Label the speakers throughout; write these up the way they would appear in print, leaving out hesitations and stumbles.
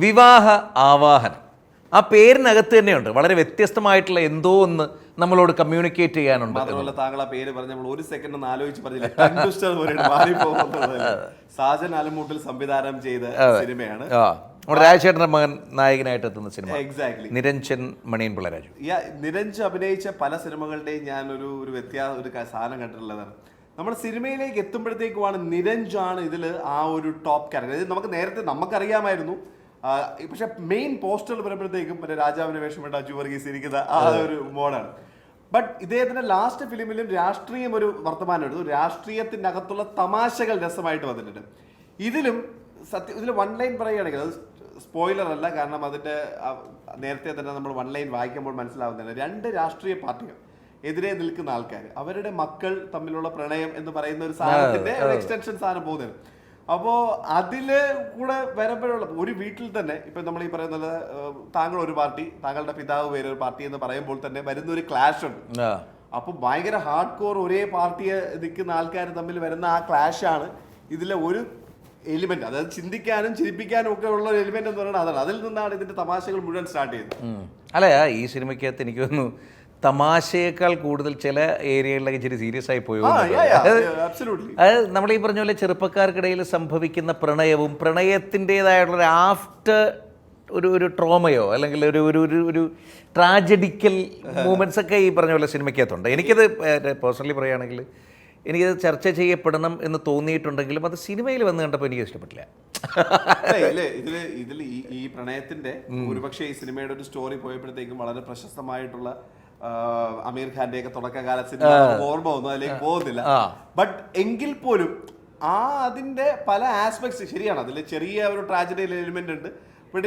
Speaker 1: വിവാഹ ആവാഹനം. ആ പേരിനകത്ത് തന്നെയുണ്ട് വളരെ വ്യത്യസ്തമായിട്ടുള്ള എന്തോ ഒന്ന് നമ്മളോട് കമ്മ്യൂണിക്കേറ്റ് ചെയ്യാനുണ്ട്.
Speaker 2: മാത്രമല്ല താങ്കൾ ആ പേര് പറഞ്ഞ നമ്മൾ ഒരു സെക്കൻഡ് ഒന്ന് ആലോചിച്ച് പറഞ്ഞില്ല. സാജൻ ആലമൂട്ടിൽ സംവിധാനം ചെയ്ത സിനിമയാണ്.
Speaker 1: നമ്മുടെ രാജശേഖരന്റെ മകൻ നായകനായിട്ട് എത്തുന്ന സിനിമ.
Speaker 2: എക്സാക്ട്ലി.
Speaker 1: നിരഞ്ജൻ മണിയൻ പിള്ളരാജു.
Speaker 2: നിരഞ്ജ് അഭിനയിച്ച പല സിനിമകളുടെയും ഞാൻ ഒരു സാധനം കണ്ടിട്ടുള്ളതാണ്. നമ്മുടെ സിനിമയിലേക്ക് എത്തുമ്പോഴത്തേക്കുമാണ് നിരഞ്ജാണ് ഇതിൽ ആ ഒരു ടോപ്പ് ക്യാരക്ടർ. നമുക്ക് നേരത്തെ നമുക്കറിയാമായിരുന്നു, പക്ഷെ മെയിൻ പോസ്റ്ററിൽ വരുമ്പോഴത്തേക്കും മറ്റേ രാജാവിനെ വേഷമിട്ട് അജു വർഗീസ് ഇരിക്കുന്ന ആ ഒരു മോഡാണ്. ബട്ട് ഇദ്ദേഹത്തിന്റെ ലാസ്റ്റ് ഫിലിമിലും രാഷ്ട്രീയം ഒരു വർത്തമാനം എടുത്തു. രാഷ്ട്രീയത്തിന്റെ അകത്തുള്ള തമാശകൾ രസമായിട്ട് വന്നിട്ടുണ്ട്. ഇതിലും ഇതിൽ വൺ ലൈൻ പറയുകയാണെങ്കിൽ അത് സ്പോയിലർ അല്ല, കാരണം അതിന്റെ നേരത്തെ തന്നെ നമ്മൾ വൺ ലൈൻ വായിക്കുമ്പോൾ മനസ്സിലാവുന്നതാണ്. 2 രാഷ്ട്രീയ പാർട്ടികൾ എതിരെ നിൽക്കുന്ന ആൾക്കാർ, അവരുടെ മക്കൾ തമ്മിലുള്ള പ്രണയം എന്ന് പറയുന്ന ഒരു സാധനത്തിന്റെ എക്സ്റ്റൻഷൻ സാധനം പോകുന്നത്. അപ്പോൾ അതില് കൂടെ വരുമ്പോഴുള്ള ഒരു വീട്ടിൽ തന്നെ ഇപ്പൊ നമ്മൾ ഈ പറയുന്നത് താങ്കൾ ഒരു പാർട്ടി, താങ്കളുടെ പിതാവ് വേറൊരു പാർട്ടി എന്ന് പറയുമ്പോൾ തന്നെ വരുന്ന ഒരു ക്ലാഷ് ഉണ്ട്. അപ്പൊ ഭയങ്കര ഹാർഡ് കോർ ഒരേ പാർട്ടിയെ നിൽക്കുന്ന ആൾക്കാർ തമ്മിൽ വരുന്ന ആ ക്ലാഷ് ആണ് ഇതിലെ ഒരു എലിമെന്റ്. അതായത് ചിന്തിക്കാനും ചിരിപ്പിക്കാനും ഒക്കെ ഉള്ള ഒരു എലിമെന്റ് എന്ന് പറയുന്നത് അതാണ്. അതിൽ നിന്നാണ് ഇതിന്റെ തമാശകൾ മുഴുവൻ സ്റ്റാർട്ട് ചെയ്തത്.
Speaker 1: അല്ല, ഈ സിനിമയ്ക്കകത്ത് എനിക്ക് തോന്നുന്നു തമാശയേക്കാൾ കൂടുതൽ ചില ഏരിയകളിലൊക്കെ ഇച്ചിരി സീരിയസ് ആയി പോയി. അത് നമ്മൾ ഈ പറഞ്ഞ പോലെ ചെറുപ്പക്കാർക്കിടയിൽ സംഭവിക്കുന്ന പ്രണയവും പ്രണയത്തിൻ്റെതായിട്ടുള്ള ആഫ്റ്റർ ഒരു ട്രോമയോ അല്ലെങ്കിൽ ഒരു ട്രാജഡിക്കൽ മൂമെന്റ്സ് ഒക്കെ ഈ പറഞ്ഞ പോലെ സിനിമയ്ക്കകത്തുണ്ട്. എനിക്കത് പേഴ്സണലി പറയുകയാണെങ്കിൽ എനിക്കത് ചർച്ച ചെയ്യപ്പെടണം എന്ന് തോന്നിയിട്ടുണ്ടെങ്കിലും അത് സിനിമയിൽ വന്ന് കണ്ടപ്പോൾ എനിക്ക് ഇഷ്ടപ്പെട്ടില്ല.
Speaker 2: ഇതിൽ ഈ പ്രണയത്തിന്റെ ഒരുപക്ഷെ ഈ സിനിമയുടെ ഒരു സ്റ്റോറി പോയപ്പോഴത്തേക്കും വളരെ പ്രശസ്തമായിട്ടുള്ള അമീർ ഖാന്റെ ഒക്കെ തുടക്കകാല സിനിമ ഓർമ്മ ഒന്നും അതിലേക്ക് പോകുന്നില്ല. ബട്ട് എങ്കിൽ പോലും അതിന്റെ പല ആസ്പെക്ട്സ് ശരിയാണ്. അതിൽ ചെറിയ ഒരു ട്രാജഡി എലിമെന്റ് ഉണ്ട്.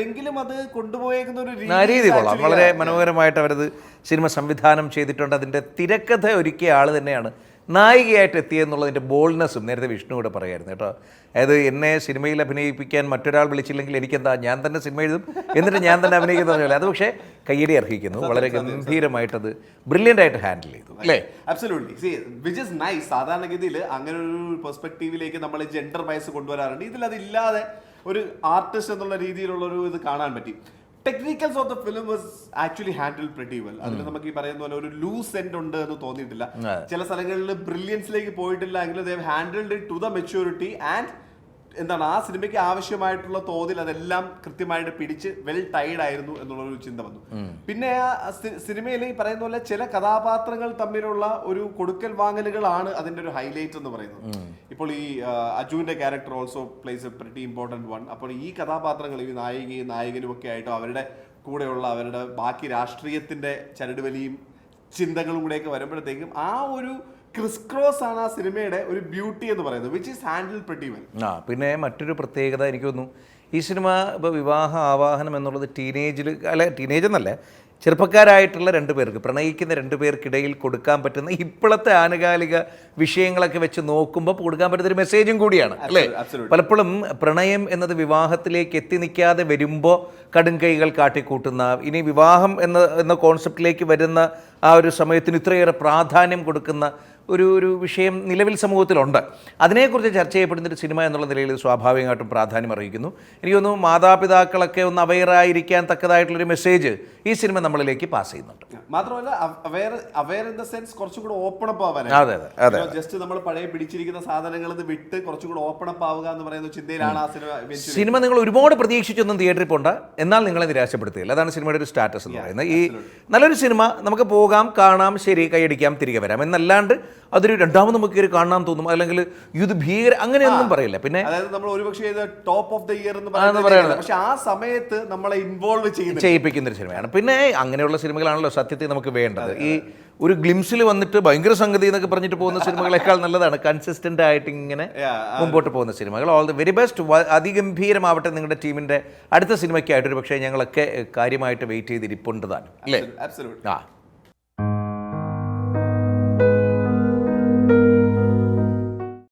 Speaker 2: എങ്കിലും അത് കൊണ്ടുപോയേക്കുന്ന ഒരു
Speaker 1: രീതി കൊള്ളാം. വളരെ മനോഹരമായിട്ട് അവരത് സിനിമ സംവിധാനം ചെയ്തിട്ടുണ്ട്. അതിന്റെ തിരക്കഥ ഒരുക്കിയ ആൾ തന്നെയാണ് നായികയായിട്ട് എത്തിയെന്നുള്ളതിൻ്റെ ബോൾഡ്നെസ്സും നേരത്തെ വിഷ്ണു കൂടെ പറയായിരുന്നു കേട്ടോ. അതായത് എന്നെ സിനിമയിൽ അഭിനയിപ്പിക്കാൻ മറ്റൊരാൾ വിളിച്ചില്ലെങ്കിൽ എനിക്കെന്താ, ഞാൻ തന്നെ സിനിമ എഴുതും എന്നിട്ട് ഞാൻ തന്നെ അഭിനയിക്കുന്ന പറഞ്ഞാൽ അത് പക്ഷേ കയ്യടി അർഹിക്കുന്നു. വളരെ ഗംഭീരമായിട്ടത് ബ്രില്യൻ്റ് ആയിട്ട് ഹാൻഡിൽ ചെയ്തു അല്ലേ?
Speaker 2: അബ്സല്യൂട്ട്ലി. Which is nice. സാധാരണഗതിയിൽ അങ്ങനെ ഒരു പെർസ്പെക്റ്റീവിലേക്ക് നമ്മൾ ജെൻഡർ ബയസ് കൊണ്ടുവരാറുണ്ട്. ഇതിലതില്ലാതെ ഒരു ആർട്ടിസ്റ്റ് എന്നുള്ള രീതിയിലുള്ള ഒരു ഇത് കാണാൻ പറ്റി. Technicals of the film was actually handle pretty well. അതിൽ നമുക്ക് ഈ പറയുന്ന പോലെ ഒരു ലൂസ് എൻഡ് ഉണ്ട് എന്ന് തോന്നിയിട്ടില്ല. ചില സ്ഥലങ്ങളിൽ ബ്രില്യൻസിലേക്ക് പോയിട്ടില്ല എങ്കിലും they have handled it to the maturity and എന്താണ് ആ സിനിമയ്ക്ക് ആവശ്യമായിട്ടുള്ള തോതിൽ അതെല്ലാം കൃത്യമായിട്ട് പിടിച്ച് വെൽ ടൈഡ് ആയിരുന്നു എന്നുള്ളൊരു ചിന്ത വന്നു. പിന്നെ ആ സിനിമയിൽ ഈ പറയുന്ന പോലെ ചില കഥാപാത്രങ്ങൾ തമ്മിലുള്ള ഒരു കൊടുക്കൽ വാങ്ങലുകളാണ് അതിന്റെ ഒരു ഹൈലൈറ്റ് എന്ന് പറയുന്നത്. ഇപ്പോൾ ഈ അജുവിന്റെ character also plays a pretty important one. അപ്പോൾ ഈ കഥാപാത്രങ്ങൾ ഈ നായികയും നായകനും ഒക്കെ ആയിട്ടും അവരുടെ കൂടെയുള്ള അവരുടെ ബാക്കി രാഷ്ട്രീയത്തിന്റെ ചരടുവലിയും ചിന്തകളും കൂടെയൊക്കെ വരുമ്പോഴത്തേക്കും ആ ഒരു ക്രിസ് ക്രോസ് ആണ് ആ സിനിമയുടെ ഒരു ബ്യൂട്ടി എന്ന് പറയുന്നത്, which is handle pretty well.
Speaker 1: പിന്നെ മറ്റൊരു പ്രത്യേകത എനിക്ക് തോന്നുന്നു, ഈ സിനിമ ഇപ്പോൾ വിവാഹ ആവാഹനം എന്നുള്ളത് ടീനേജ് എന്നല്ല, ചെറുപ്പക്കാരായിട്ടുള്ള 2 പേർക്ക്, പ്രണയിക്കുന്ന 2 പേർക്കിടയിൽ കൊടുക്കാൻ പറ്റുന്ന ഇപ്പോഴത്തെ ആനുകാലിക വിഷയങ്ങളൊക്കെ വെച്ച് നോക്കുമ്പോൾ കൊടുക്കാൻ പറ്റുന്ന ഒരു മെസ്സേജും കൂടിയാണ് അല്ലേ? പലപ്പോഴും പ്രണയം എന്നത് വിവാഹത്തിലേക്ക് എത്തി നിൽക്കാതെ വരുമ്പോൾ കടുംകൈകൾ കാട്ടിക്കൂട്ടുന്ന, ഇനി വിവാഹം എന്ന കോൺസെപ്റ്റിലേക്ക് വരുന്ന ആ ഒരു സമയത്തിന് ഇത്രയേറെ പ്രാധാന്യം കൊടുക്കുന്ന ഒരു വിഷയം നിലവിൽ സമൂഹത്തിലുണ്ട്. അതിനെക്കുറിച്ച് ചർച്ച ചെയ്യപ്പെടുന്ന ഒരു സിനിമ എന്നുള്ള നിലയിൽ സ്വാഭാവികമായിട്ടും പ്രാധാന്യം അർഹിക്കുന്നു. എനിക്ക് തോന്നുന്നു മാതാപിതാക്കളൊക്കെ ഒന്ന് അവെയറായിരിക്കാൻ തക്കതായിട്ടുള്ളൊരു മെസ്സേജ് ഈ സിനിമ നമ്മളിലേക്ക് പാസ് ചെയ്യുന്നുണ്ട്.
Speaker 2: മാത്രമല്ല അവെയർ ഇൻ ദ സെൻസ് കുറച്ചും കൂടെ ഓപ്പൺ അപ്പ് ആവാൻ, ജസ്റ്റ് നമ്മൾ പഴയ പിടിച്ചിരിക്കുന്ന സാധനങ്ങളിൽ വിട്ട് കുറച്ചും കൂടെ ഓപ്പൺ അപ്പ് ആവുക എന്ന് പറയുന്ന ചിന്തയിലാണ് ആ
Speaker 1: സിനിമ. നിങ്ങൾ ഒരുപാട് പ്രതീക്ഷിച്ചൊന്നും തിയേറ്ററിൽ പോണ്ട, എന്നാൽ നിങ്ങളെ നിരാശപ്പെടുത്തുകയില്ല. അതാണ് സിനിമയുടെ ഒരു സ്റ്റാറ്റസ് എന്ന് പറയുന്നത്. ഈ നല്ലൊരു സിനിമ നമുക്ക് പോകാം, കാണാം, ശരി, കൈയടിക്കാം, തിരികെ വരാം എന്നല്ലാണ്ട് അതൊരു രണ്ടാമത് നമുക്ക് കയറി കാണാൻ തോന്നും, അല്ലെങ്കിൽ ഇത് ഭീകര അങ്ങനെയൊന്നും പറയില്ല. പിന്നെ
Speaker 2: നമ്മൾ ഒരുപക്ഷേ ടോപ്പ് ഓഫ് ദ ഇയർ എന്ന് പറയുന്നത്, പക്ഷെ ആ സമയത്ത് നമ്മളെ ഇൻവോൾവ്
Speaker 1: ചെയ്യിപ്പിക്കുന്ന ഒരു സിനിമയാണ്. പിന്നെ അങ്ങനെയുള്ള സിനിമകളാണല്ലോ സത്യത്തിൽ നമുക്ക് വേണ്ടത്. ഈ ഒരു ഗ്ലിംസിൽ വന്നിട്ട് ഭയങ്കര സംഗതി എന്നൊക്കെ പറഞ്ഞിട്ട് പോകുന്ന സിനിമകളെക്കാൾ നല്ലതാണ് കൺസിസ്റ്റന്റ് ആയിട്ട് ഇങ്ങനെ മുമ്പോട്ട് പോകുന്ന സിനിമകൾ. All the very best. അതിഗംഭീരമാവട്ടെ നിങ്ങളുടെ ടീമിന്റെ അടുത്ത സിനിമയ്ക്കായിട്ട്. ഒരു പക്ഷേ ഞങ്ങളൊക്കെ കാര്യമായിട്ട് വെയിറ്റ് ചെയ്തിരിപ്പുണ്ട് താനും അല്ലേ?